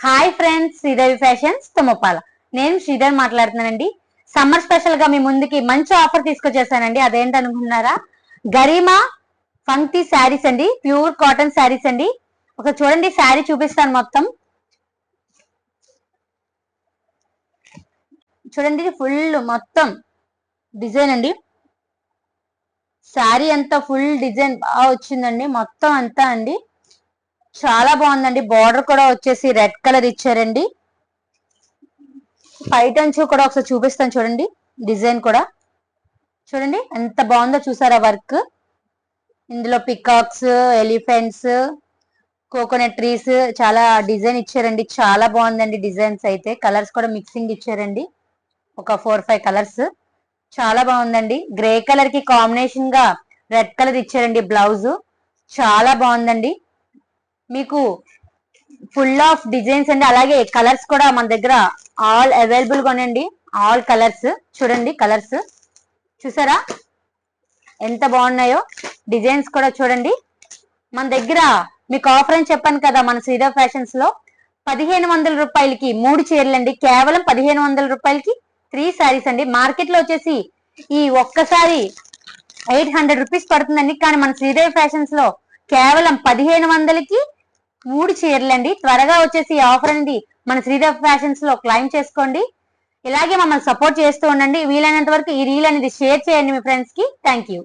Hi friends, Sridevi fashions Thummapala. నేను శ్రీదేవి మాట్లాడుతున్నానండి. Summer special గా మీ ముందుకి మంచి ఆఫర్ తీసుకొచ్చేసానండి. అదేంటనుకుంటున్నారా? గరిమా ఫంక్తి శారీస్ అండి, ప్యూర్ కాటన్ శారీస్ అండి. ఒక చూడండి, శారీ చూపిస్తాను మొత్తం. చూడండి, ఫుల్ మొత్తం డిజైన్ అండి. శారీ అంతా ఫుల్ డిజైన్ బాగా వచ్చిందండి, మొత్తం అంతా అండి. చాలా బాగుందండి. బార్డర్ కూడా వచ్చేసి రెడ్ కలర్ ఇచ్చారండి. పైటంచు కూడా ఒకసారి చూపిస్తాను చూడండి. డిజైన్ కూడా చూడండి ఎంత బాగుందో, చూసారా వర్క్. ఇందులో పికాక్స్, ఎలిఫెంట్స్, కోకోనట్ ట్రీస్ చాలా డిజైన్ ఇచ్చారండి. చాలా బాగుందండి డిజైన్స్ అయితే. కలర్స్ కూడా మిక్సింగ్ ఇచ్చారండి, ఒక 4-5 కలర్స్. చాలా బాగుందండి. గ్రే కలర్ కి కాంబినేషన్ గా రెడ్ కలర్ ఇచ్చారండి బ్లౌజ్. చాలా బాగుందండి. మీకు ఫుల్ ఆఫ్ డిజైన్స్ అండి. అలాగే కలర్స్ కూడా మన దగ్గర ఆల్ అవైలబుల్ గా ఉన్నాయండి. ఆల్ కలర్స్ చూడండి. కలర్స్ చూసారా ఎంత బాగున్నాయో. డిజైన్స్ కూడా చూడండి. మన దగ్గర మీకు ఆఫర్ అని చెప్పాను కదా, మన శ్రీదేవి ఫ్యాషన్స్ లో 1500 రూపాయలకి 3 చీరలు అండి. కేవలం 1500 రూపాయలకి 3 శారీస్ అండి. మార్కెట్ లో వచ్చేసి ఈ ఒక్కసారి 800 రూపీస్ పడుతుందండి. కానీ మన శ్రీదేవి ఫ్యాషన్స్ లో కేవలం 1500కి 3 చీరలండి. త్వరగా వచ్చేసి ఈ ఆఫర్ అనేది మన శ్రీదేవి ఫ్యాషన్స్ లో క్లైమ్ చేసుకోండి. ఇలాగే మమ్మల్ని సపోర్ట్ చేస్తూ ఉండండి. వీలైనంత వరకు ఈ రీల్ అనేది షేర్ చేయండి మీ ఫ్రెండ్స్ కి. Thank you.